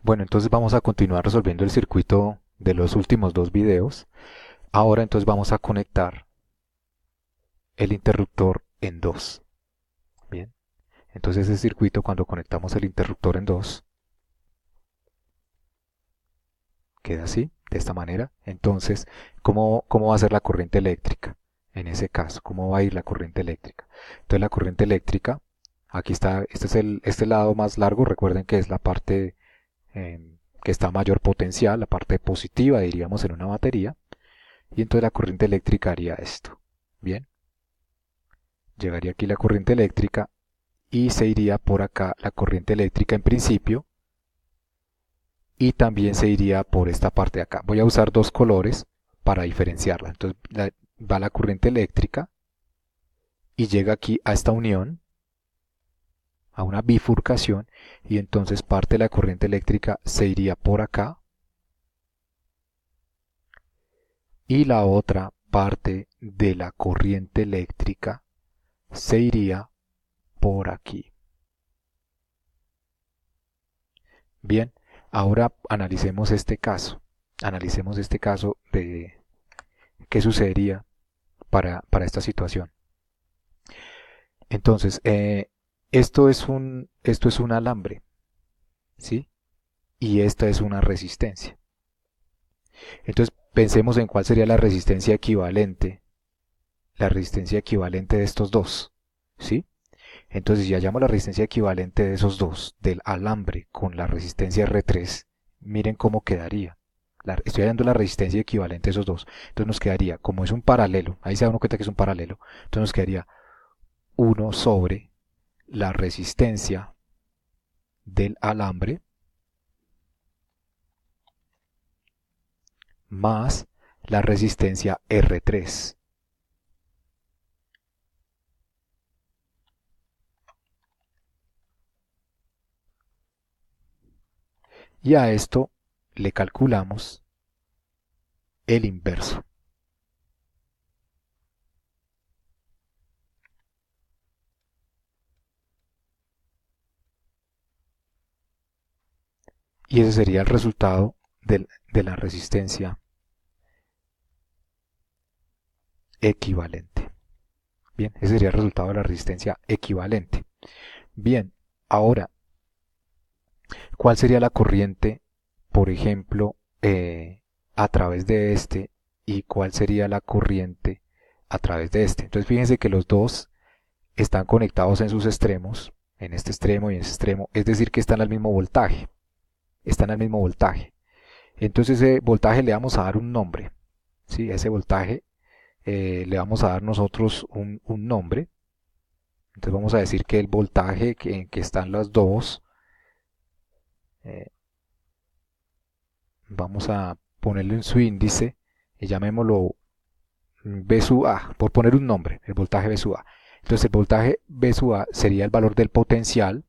Bueno, entonces vamos a continuar resolviendo el circuito de los últimos dos videos. Ahora entonces vamos a conectar el interruptor en dos. Bien, entonces ese circuito cuando conectamos el interruptor en dos queda así, de esta manera. Entonces, ¿cómo va a ser la corriente eléctrica? En ese caso, ¿cómo va a ir la corriente eléctrica? Entonces la corriente eléctrica, aquí está, este lado más largo, recuerden que es la parte que está a mayor potencial, la parte positiva diríamos en una batería, y entonces la corriente eléctrica haría esto. Bien, llegaría aquí la corriente eléctrica y se iría por acá la corriente eléctrica en principio y también se iría por esta parte de acá. Voy a usar dos colores para diferenciarla. Entonces va la corriente eléctrica y llega aquí a esta unión, a una bifurcación, y entonces parte de la corriente eléctrica se iría por acá y la otra parte de la corriente eléctrica se iría por aquí. Bien, ahora analicemos este caso. Analicemos este caso de qué sucedería para esta situación. Entonces, esto es un alambre, ¿sí? Y esta es una resistencia. Entonces, pensemos en cuál sería la resistencia equivalente de estos dos, ¿sí? Entonces, si hallamos la resistencia equivalente de esos dos, del alambre con la resistencia R3, miren cómo quedaría. Estoy hallando la resistencia equivalente de esos dos. Entonces nos quedaría, como es un paralelo, ahí se da uno cuenta que es un paralelo, entonces nos quedaría 1 sobre la resistencia del alambre más la resistencia R3. Y a esto le calculamos el inverso. Y ese sería el resultado de la resistencia equivalente. Bien, ese sería el resultado de la resistencia equivalente. Bien, ahora, ¿cuál sería la corriente, por ejemplo, a través de este y cuál sería la corriente a través de este? Entonces fíjense que los dos están conectados en sus extremos, en este extremo y en ese extremo, es decir que están al mismo voltaje, están al mismo voltaje. Entonces ese voltaje le vamos a dar un nombre, ¿sí? A ese voltaje le vamos a dar nosotros un nombre. Entonces vamos a decir que el voltaje en que están las dos, eh, vamos a ponerle en su índice y llamémoslo B sub A, por poner un nombre, el voltaje B sub A. Entonces el voltaje B sub A sería el valor del potencial,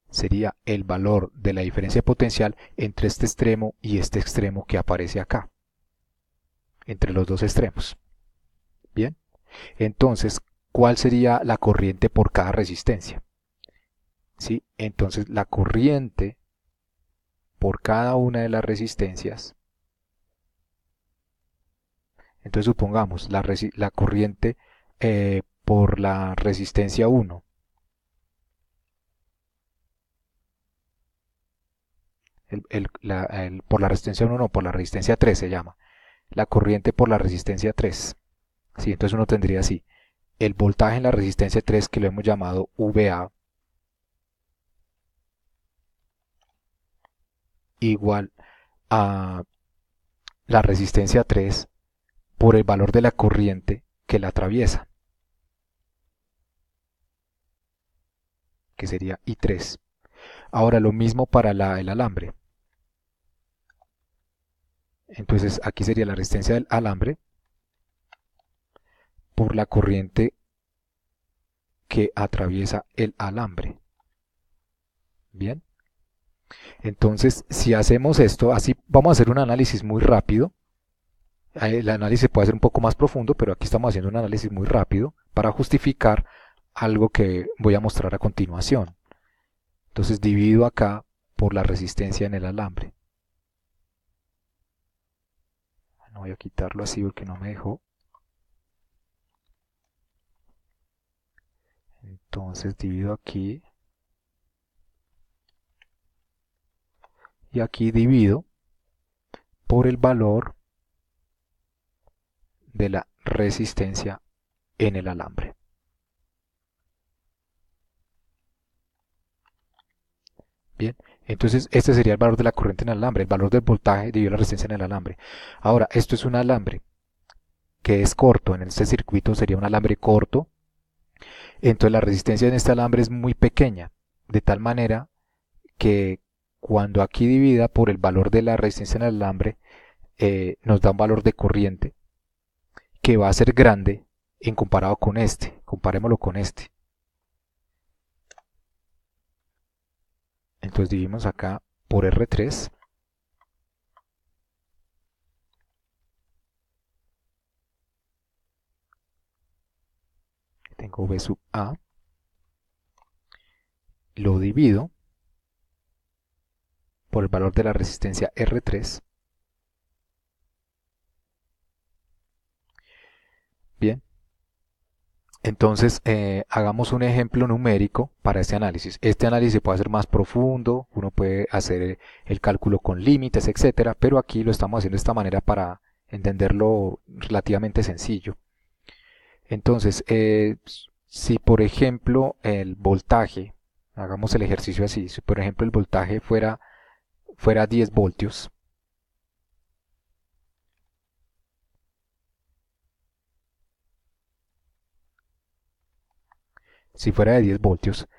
sería el valor de la diferencia potencial entre este extremo y este extremo que aparece acá, entre los dos extremos. Bien, entonces, ¿cuál sería la corriente por cada resistencia? ¿Sí? Entonces, la corriente por cada una de las resistencias, entonces supongamos la corriente por la resistencia 1, por la resistencia 1 no, por la resistencia 3 se llama, la corriente por la resistencia 3. ¿Sí? Entonces uno tendría así, el voltaje en la resistencia 3 que lo hemos llamado VA igual a la resistencia 3 por el valor de la corriente que la atraviesa, que sería I3. Ahora lo mismo para el alambre. Entonces aquí sería la resistencia del alambre por la corriente que atraviesa el alambre. Bien. Entonces, si hacemos esto, así vamos a hacer un análisis muy rápido. El análisis puede ser un poco más profundo, pero aquí estamos haciendo un análisis muy rápido para justificar algo que voy a mostrar a continuación. Entonces divido acá por la resistencia en el alambre. No voy a quitarlo así porque no me dejó. Entonces divido aquí y aquí divido por el valor de la resistencia en el alambre. Bien, entonces este sería el valor de la corriente en el alambre, el valor del voltaje dividido la resistencia en el alambre. Ahora, esto es un alambre que es corto, en este circuito sería un alambre corto, entonces la resistencia en este alambre es muy pequeña, de tal manera que cuando aquí divida por el valor de la resistencia en el alambre, nos da un valor de corriente que va a ser grande en comparado con este. Comparémoslo con este. Entonces dividimos acá por R3. Tengo V sub A. Lo divido por el valor de la resistencia R3. Bien. Entonces, hagamos un ejemplo numérico para este análisis. Este análisis puede ser más profundo, uno puede hacer el cálculo con límites, etcétera, pero aquí lo estamos haciendo de esta manera para entenderlo relativamente sencillo. Entonces, si por ejemplo el voltaje, hagamos el ejercicio así, si por ejemplo el voltaje fuera 10 voltios, si fuera de 10 voltios,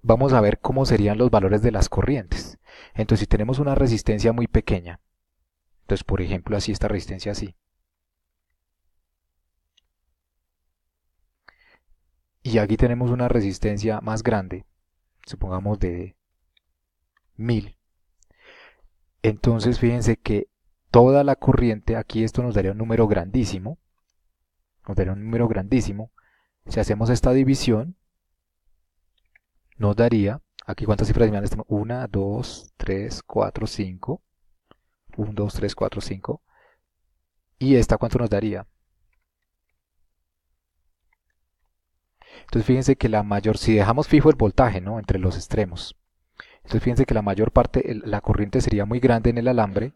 vamos a ver cómo serían los valores de las corrientes. Entonces, si tenemos una resistencia muy pequeña, entonces por ejemplo así esta resistencia así, y aquí tenemos una resistencia más grande, supongamos de 1000, entonces fíjense que toda la corriente, aquí esto nos daría un número grandísimo, si hacemos esta división, nos daría, aquí cuántas cifras decimales tenemos, 1, 2, 3, 4, 5, 1, 2, 3, 4, 5, y esta cuánto nos daría. Entonces fíjense que la mayor, si dejamos fijo el voltaje, ¿no?, entre los extremos, entonces fíjense que la mayor parte, la corriente sería muy grande en el alambre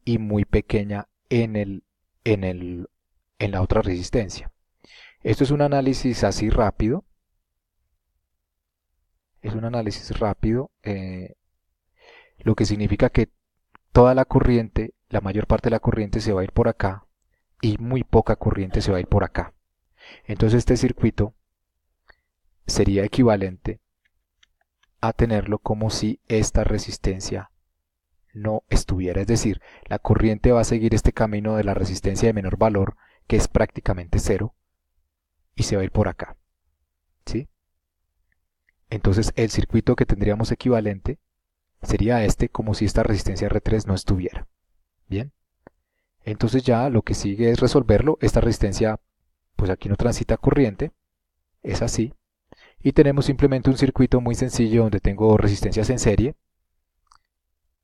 y muy pequeña en la otra resistencia. Esto es un análisis así rápido, lo que significa que toda la corriente, la mayor parte de la corriente se va a ir por acá y muy poca corriente se va a ir por acá. Entonces este circuito sería equivalente a tenerlo como si esta resistencia no estuviera. Es decir, la corriente va a seguir este camino de la resistencia de menor valor, que es prácticamente cero, y se va a ir por acá. ¿Sí? Entonces el circuito que tendríamos equivalente sería este, como si esta resistencia R3 no estuviera. Bien. Entonces ya lo que sigue es resolverlo. Esta resistencia, pues aquí no transita corriente, es así. Y tenemos simplemente un circuito muy sencillo donde tengo resistencias en serie.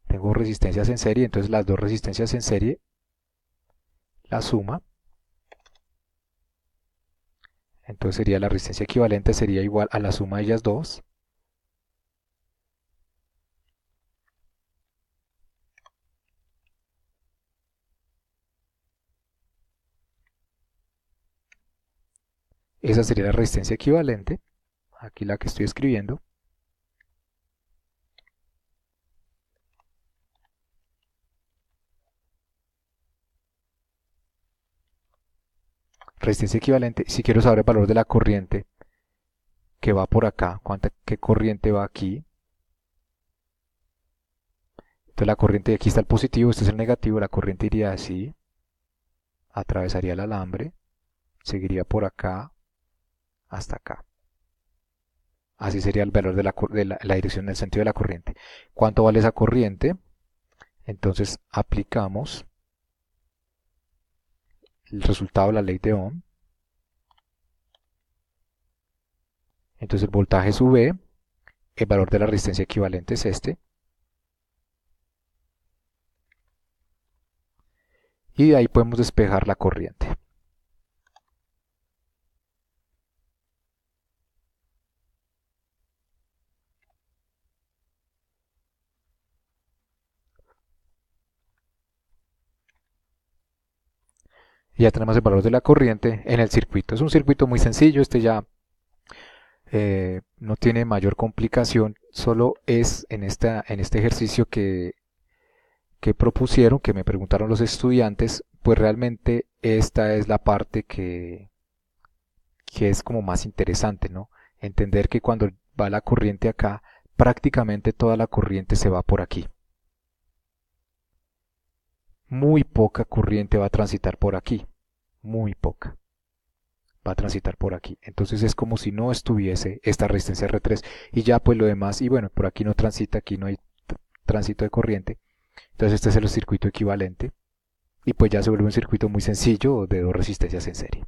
Entonces las dos resistencias en serie, la suma. Entonces sería la resistencia equivalente, sería igual a la suma de ellas dos. Esa sería la resistencia equivalente, aquí la que estoy escribiendo. Resistencia equivalente, si quiero saber el valor de la corriente que va por acá, qué corriente va aquí. Entonces la corriente, aquí está el positivo, este es el negativo, la corriente iría así, atravesaría el alambre, seguiría por acá, hasta acá. Así sería el valor de la dirección del sentido de la corriente. ¿Cuánto vale esa corriente? Entonces aplicamos el resultado de la ley de Ohm. Entonces el voltaje sube, el valor de la resistencia equivalente es este. y de ahí podemos despejar la corriente. Y ya tenemos el valor de la corriente en el circuito. Es un circuito muy sencillo, este ya no tiene mayor complicación, solo es en este ejercicio que propusieron, que me preguntaron los estudiantes, pues realmente esta es la parte que es como más interesante, ¿no? Entender que cuando va la corriente acá, prácticamente toda la corriente se va por aquí. Muy poca corriente va a transitar por aquí, muy poca va a transitar por aquí. Entonces es como si no estuviese esta resistencia R3 y ya pues lo demás, y bueno, por aquí no transita, aquí no hay tránsito de corriente. Entonces este es el circuito equivalente y pues ya se vuelve un circuito muy sencillo de dos resistencias en serie.